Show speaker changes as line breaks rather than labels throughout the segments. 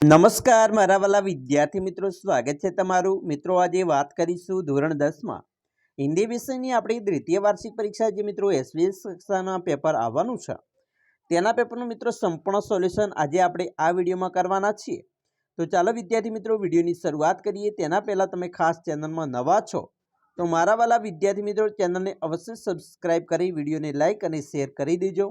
નમસ્કાર મારા વાલા વિદ્યાર્થી મિત્રો, સ્વાગત છે તમારું. મિત્રો આજે વાત કરીશું ધોરણ 10માં હિન્દી વિષયની આપણી દ્વિતીય વાર્ષિક પરીક્ષા જે મિત્રો એસવીએસ કક્ષાના પેપર આવવાનું છે તેના પેપરનું મિત્રો સંપૂર્ણ સોલ્યુશન આજે આપણે આ વિડીયોમાં કરવાના છીએ. તો ચાલો વિદ્યાર્થી મિત્રો વિડીયોની શરૂઆત કરીએ. તેના પહેલાં તમે ખાસ ચેનલમાં નવા છો તો મારા વાલા વિદ્યાર્થી મિત્રો ચેનલને અવશ્ય સબસ્ક્રાઇબ કરી વિડીયોને લાઇક અને શેર કરી દેજો,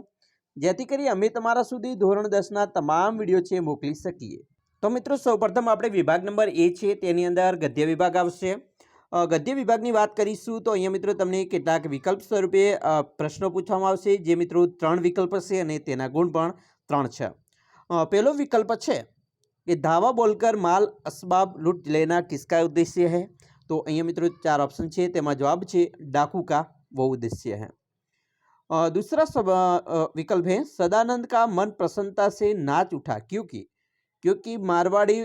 જેથી કરી અમે તમારા સુધી ધોરણ 10ના તમામ વિડીયો છે મોકલી શકીએ. તો મિત્રો સૌપ્રથમ આપણે વિભાગ નંબર એ છે તેની અંદર ગદ્ય વિભાગ આવશે. ગદ્ય વિભાગની વાત કરીશું તો અહીંયા મિત્રો તમને કેટલાક વિકલ્પ સ્વરૂપે પ્રશ્નો પૂછવામાં આવશે, જે મિત્રો 3 વિકલ્પ છે અને તેના ગુણ પણ 3 છે. પહેલો વિકલ્પ છે कि धावा बोलकर माल असबाब लूट लेना किसका उद्देश्य है. तो અહીંયા મિત્રો 4 ऑप्शन છે, તેમાં जवाब છે डाकू का वो उद्देश्य है. दूसरा विकल्प है सदानंद का मन प्रसन्नता से नाच उठा क्योंकि मारवाड़ी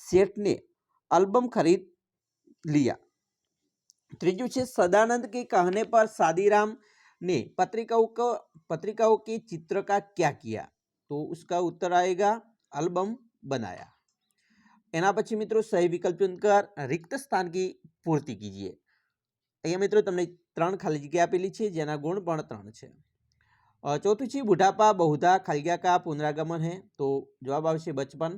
सेठ ने एल्बम खरीद लिया. त्रीजू है सदानंद के कहने पर शादीराम ने पत्रिकाओं के चित्र का क्या किया. तो उसका उत्तर आएगा एल्बम बनाया. एना पछी मित्रों सही विकल्प चुनकर रिक्त स्थान की पूर्ति कीजिए. अहींया मित्रों तमने 3 खाली जग्या आपेली छे जेना गुण पण 3 छे. चौथुं छे बुढ़ापा बहुधा खालिया का पुनरागमन है. तो जवाब आवशे बचपन.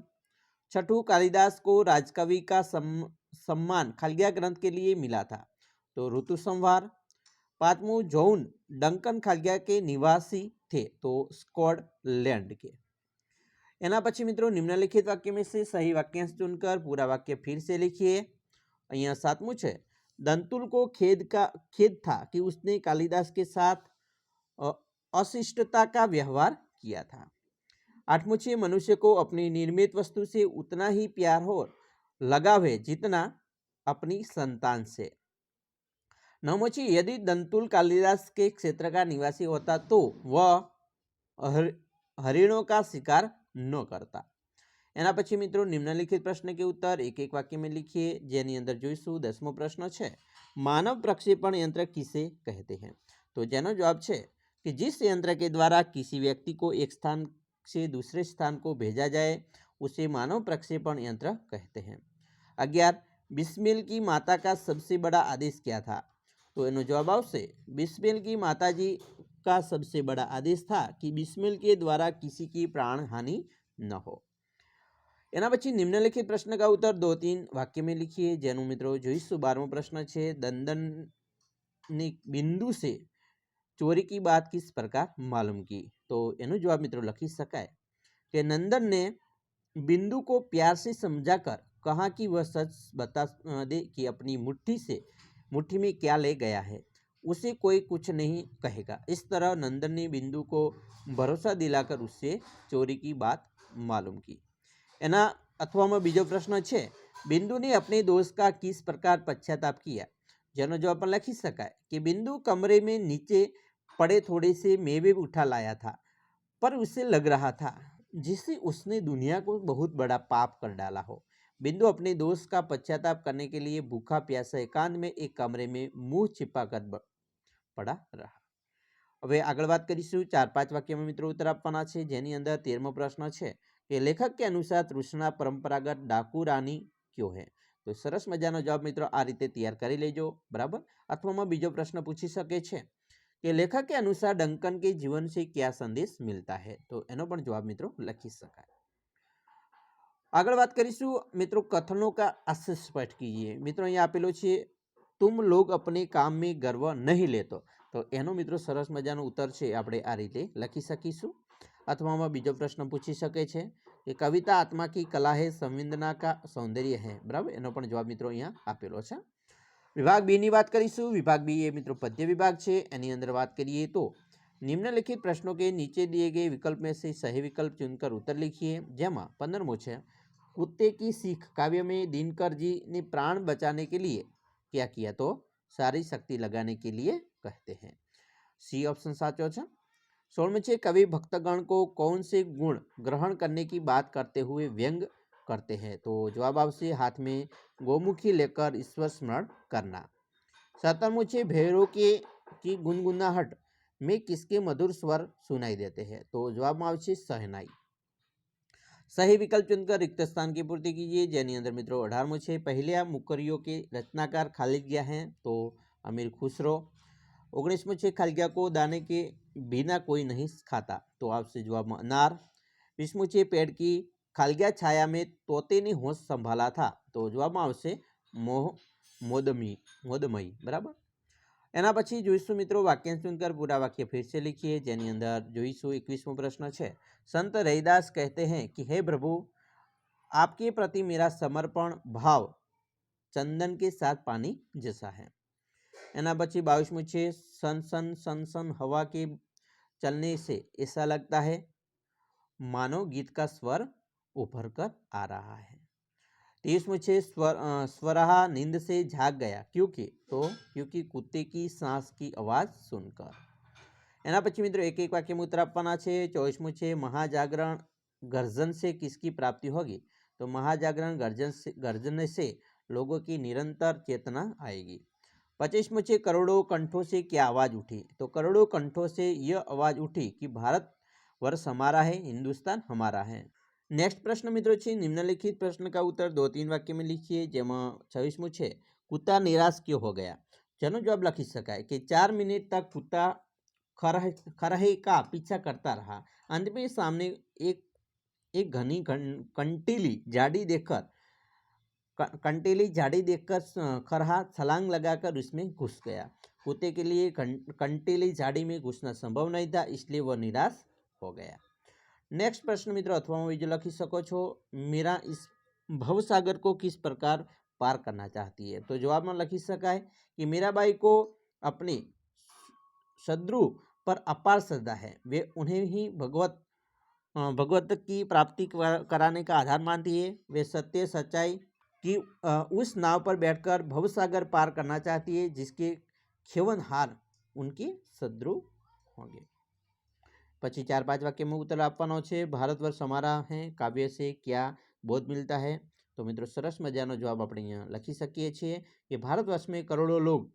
छठू कालिदास को राजकवि का सम्मान खालिया ग्रंथ के लिए मिला था. तो ऋतु संहार. पांचवू जॉन डंकन खालिया के निवासी थे. तो स्कॉटलैंड के. एना पछी मित्रों निम्नलिखित वाक्य में से सही वाक्यांश चुनकर पूरा वाक्य फिर से लिखिए. अहींया 7मुं छे दंतुल को खेद था कि उसने कालिदास के साथ अशिष्टता का व्यवहार किया था. 8मुं छे मनुष्य को अपनी निर्मित वस्तु से उतना ही प्यार और लगाव है जितना अपनी संतान से. 9मुं छे यदि दंतुल कालिदास के क्षेत्र का निवासी होता तो वह हरिणों का शिकार न करता. एना पछी मित्रों निम्नलिखित प्रश्न के उत्तर एक एक वाक्य में लिखिए. जेनी अंदर जोईशुं 10मो प्रश्न है मानव प्रक्षेपण यंत्र किसे कहते हैं. तो जेनो जवाब है कि जिस यंत्र के द्वारा किसी व्यक्ति को एक स्थान से दूसरे स्थान को भेजा जाए उसे मानव प्रक्षेपण यंत्र कहते हैं. 11 बिस्मिल की माता का सबसे बड़ा आदेश क्या था. तो एनो जवाब आवशे बिस्मिल की माताजी का सबसे बड़ा आदेश था कि बिस्मिल के द्वारा किसी की प्राण हानि न हो. एना पछी निम्नलिखित प्रश्न का उत्तर 2-3 वाक्य में लिखिए. जेनु मित्रों जोईशुं 12मो प्रश्न है दंदन ने बिंदु से चोरी की बात किस प्रकार मालूम की. तो एनु जवाब मित्रों लखी शकाय कि नंदन ने बिंदु को प्यार से समझाकर कहा कि वह सच बता दे कि अपनी मुट्ठी में क्या ले गया है, उसे कोई कुछ नहीं कहेगा. इस तरह नंदन ने बिंदु को भरोसा दिलाकर उससे चोरी की बात मालूम की. एना अथवा में बीजो प्रश्न है बिंदु ने अपने दोस्त का किस प्रकार पश्चाताप किया. जेनो जवाब पर लखी शकाय कि बिंदु कमरे में नीचे पड़े थोड़े से मेवे उठा लाया था, पर उसे लग रहा था जिससे उसने दुनिया को बहुत बड़ा पाप कर डाला हो. बिंदु अपने दोस्त का पश्चाताप करने के लिए भूखा प्यासा एकांत में एक कमरे में मुंह छिपाकर पड़ा रहा. હવે આગળ વાત કરીશું 4-5 વાક્યમાં મિત્રો ઉત્તર આપવાના છે. જેની અંદર 13મો પ્રશ્ન છે કે લેખક કે અનુસાર તૃષ્ણા પરંપરાગત ડાકુ રાની ક્યો है. તો સરસ મજાનો જવાબ મિત્રો આ રીતે તૈયાર કરી લેજો, બરાબર. અથવામાં બીજો પ્રશ્ન પૂછી શકે છે कि लेखक के अनुसार डंकन के जीवन से क्या संदेश मिलता है. तो एनो पण जवाब मित्रों लखी शकाय. आगळ बात करीशुं मित्रों कथनों का आशय स्पष्ट कीजिए. मित्रों अहीं आपेलो छे तुम लोग अपने काम में गर्व नहीं लेतो. तो एनो मित्रों सरस मजानो उत्तर छे आपणे आ रीते लखी शकीशुं. अथवा बीजो प्रश्न पूछी शके छे कि कविता आत्मा की कला है संवेदना का सौंदर्य है, बराबर. एनो पण जवाब मित्रों अहींया आपेलो छे. विभाग बी ની વાત કરીશું. विभाग बी એ મિત્રો पद्य विभाग છે. એની અંદર વાત કરીએ તો निम्नलिखित प्रश्नों के नीचे दिए गए विकल्प में से सही विकल्प चुनकर उत्तर लिखिए. જેમાં 15मो છે कुत्ते की सीख काव्य में दिनकर जी ने प्राण बचाने के लिए क्या किया. तो सारी शक्ति लगाने के लिए कहते हैं. सी ऑप्शन साचो છે. 16में છે कवि भक्तगण को कौन से गुण ग्रहण करने की बात करते हुए व्यंग करते हैं. तो जवाब आवशे हाथ में गोमुखी लेकर ईश्वर स्मरण करना. 17मुं छे भैरों की गुनगुनाहट में किसके मधुर स्वर सुनाई देते हैं. तो जवाब में आवशे शहनाई. सही विकल्प चुनकर रिक्त स्थान की पूर्ति कीजिए। જેની અંદર મિત્રો 18મું છે પહેલા मुकरियों के रचनाकार खालिग्या हैं तो अमीर खुसरो। 19મું છે खालिग्या को दाने के बिना कोई नहीं खाता तो आपसे जवाब अनार। 20મું છે पेड़ की खालिग्या छाया में तोते ने होश संभाला था तो जवाब આવશે મોદમયી बराबर। એના પછી જોઈશું મિત્રો વાક્यांश चुनकर पूरा वाक्य फिर से लिखिए। જેની અંદર જોઈશું 21મો પ્રશ્ન છે संत रैदास कहते हैं कि हे प्रभु आपके प्रति मेरा समर्पण भाव चंदन के साथ पानी जैसा है। एना પછી 22મું છે सन सन सन सन हवा के चलने से ऐसा लगता है मानो गीत का स्वर उभर कर आ रहा है। 23મું છે स्वरहा नींद से जाग गया क्योंकि कुत्ते की सांस की आवाज सुनकर। एना પછી મિત્રો एक एक वाक्य में उत्तर આપવાના છે। 24મું છે महाजागरण गर्जन से किसकी प्राप्ति होगी तो महाजागरण गर्जन से लोगों की निरंतर चेतना आएगी। 25मું છે करोड़ों कंठों से क्या आवाज उठी तो करोड़ों कंठों से यह आवाज उठी कि भारत वर्ष हमारा है, हिंदुस्तान हमारा है। नेक्स्ट प्रश्न मित्रों છે निम्नलिखित प्रश्न का उत्तर 2-3 वाक्य में लिखिए। જેમાં 26મું છે कुत्ता निराश क्यों हो गया જેનો जवाब લખી શકાય कि 4 मिनट तक कुत्ता खरहे का पीछा करता रहा। अंत में सामने एक घनी कंटीली झाड़ी देखकर खरहा छलांग लगाकर उसमें घुस गया। कुत्ते के लिए कंटीली झाड़ी में घुसना संभव नहीं था इसलिए वह निराश हो गया। नेक्स्ट प्रश्न मित्रों अथवा बीजो लखी सको छो मीरा इस भवसागर को किस प्रकार पार करना चाहती है तो जवाब में लखी सकाय कि मीराबाई को अपने शत्रु पर अपार श्रद्धा है। वे उन्हें ही भगवत की प्राप्ति कराने का आधार मानती है। वे सत्य सच्चाई की उस नाव पर बैठकर भवसागर पार करना चाहती है जिसके खेवनहार उनके शत्रु होंगे। પછી 4-5 વાક્યમાં ઉત્તર આપવાનો છે। ભારતવર્ષ हमारा है काव्य से क्या बोध मिलता है तो मित्रों सरस मजानो जवाब આપણે અહીંયા લખી શકીએ છીએ कि भारतवर्ष में करोड़ों लोग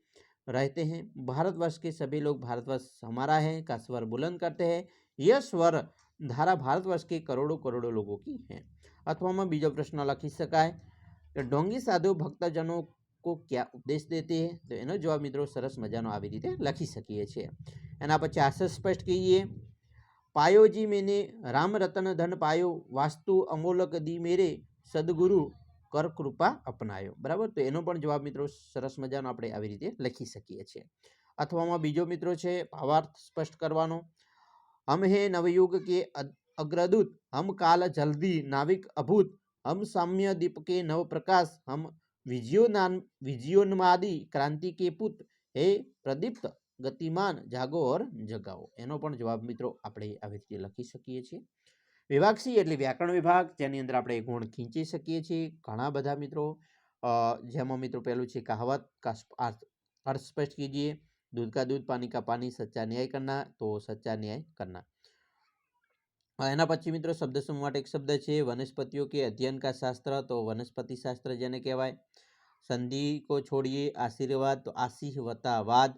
रहते हैं। भारतवर्ष के सभी लोग भारतवर्ष हमारा है का स्वर बुलंद करते हैं। यह स्वर धारा भारतवर्ष के करोड़ों करोड़ों लोगों की है। अथवा में बीजो प्रश्न लखी शकाय कि ढोंगी साधु भक्तजनों को क्या उपदेश देते हैं तो एनो जवाब मित्रों सरस मजानो આવી રીતે લખી શકીએ છીએ। એના પછી આશય સ્પષ્ટ કહીએ पायो जी मैंने राम रतन धन पायो वास्तु अमोलक दी मेरे सदगुरु कर कृपा अपनायो बराबर। तो एनो पण जवाब मित्रों सरस मजानो આપણે આવી રીતે લખી શકીએ છીએ। અથવામાં બીજો મિત્રો છે ભાવાર્થ સ્પષ્ટ કરવાનો हम है नवयुग के अग्रदूत हम काल जल्दी नाविक अभूत हम साम्य दीप के नव प्रकाश हम विजयोन्मादी क्रांति के पुत हे प्रदीप्त गतिमान जागो और जगाओ। एनो पण जवाब मित्रों આપણે આવી રીતે લખી શકીએ છીએ। વિભાગ સી એટલે વ્યાકરણ વિભાગ જેની અંદર આપણે ગુણ ખીંચી શકીએ છીએ ઘણા બધા મિત્રો। જેમાં મિત્રો પહેલું છે કહાવત का अर्थ स्पष्ट कीजिए। दूध का दूध पानी का पानी सच्चा न्याय करना तो सच्चा न्याय करना। एना પછી મિત્રો શબ્દ સમૂહ માટે એક શબ્દ છે વનસ્પતિઓ के अध्ययन का शास्त्र तो वनस्पति शास्त्र જેને કહેવાય। संधि को छोड़िए आशीर्वाद तो आशीर्वतावाद।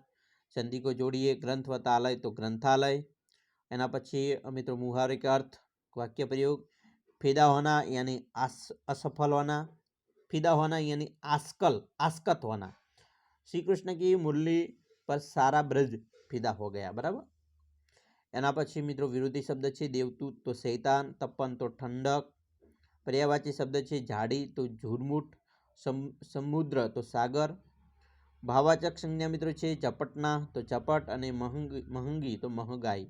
संधि को जोड़िए ग्रंथवतालय तो ग्रंथालय। एना પછી મિત્રો मुहावरे का अर्थ वाक्य प्रयोग फिदा होना यानी असफल होना फिदा होना यानी आस्कत होना। श्री कृष्ण की मुरली पर सारा ब्रज फिदा हो गया बराबर। एना પછી મિત્રો વિરોધી શબ્દ છે દેવદૂત તો શૈતાન તપન તો ઠંડક। પર્યાયવાચી શબ્દ છે ઝાડી તો ઝુરમુટ સમુદ્ર તો સાગર। ભાવવાચક સંજ્ઞા મિત્રો છે ચપટના તો ચપટ અને महंगी तो महंगाई।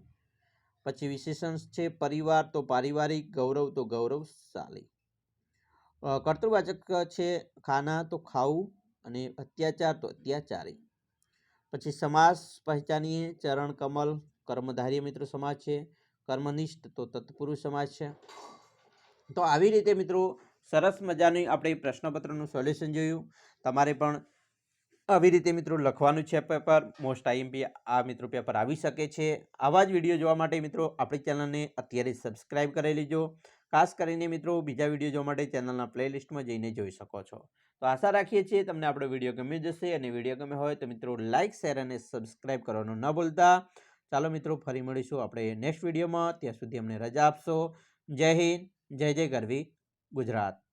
પછી વિશેષણ છે પરિવાર તો પારિવારિક ગૌરવ તો ગૌરવશાળી। કર્તૃવાચક છે ખાના તો ખાવું અને અત્યાચાર તો અત્યાચારી। પછી સમાસ પહેચાનીએ ચરણ કમલ કર્મધારી મિત્રો સમાજ છે। કર્મનિષ્ઠ તો તત્પુરુષ સમાજ છે। તો આવી રીતે મિત્રો સરસ મજાની આપણે પ્રશ્નપત્રનું સોલ્યુશન જોયું। તમારે પણ આવી રીતે મિત્રો લખવાનું છે પેપર મોસ્ટ આઈએમપી આ મિત્રો પેપર આવી શકે છે। આવા જ વિડીયો જોવા માટે મિત્રો આપણી ચેનલને અત્યારે સબસ્ક્રાઇબ કરી લેજો। ખાસ કરીને મિત્રો બીજા વિડીયો જોવા માટે ચેનલના પ્લેલિસ્ટમાં જઈને જોઈ શકો છો। તો આશા રાખીએ છીએ તમને આપણો વિડીયો ગમી જશે અને વિડીયો ગમે હોય તો મિત્રો લાઇક શેર અને સબસ્ક્રાઇબ કરવાનું ન ભૂલતા। ચાલો મિત્રો ફરી મળીશું આપણે નેક્સ્ટ વિડીયોમાં। ત્યાં સુધી અમને રજા આપશો। જય હિન્દ જય જય ગરવી ગુજરાત।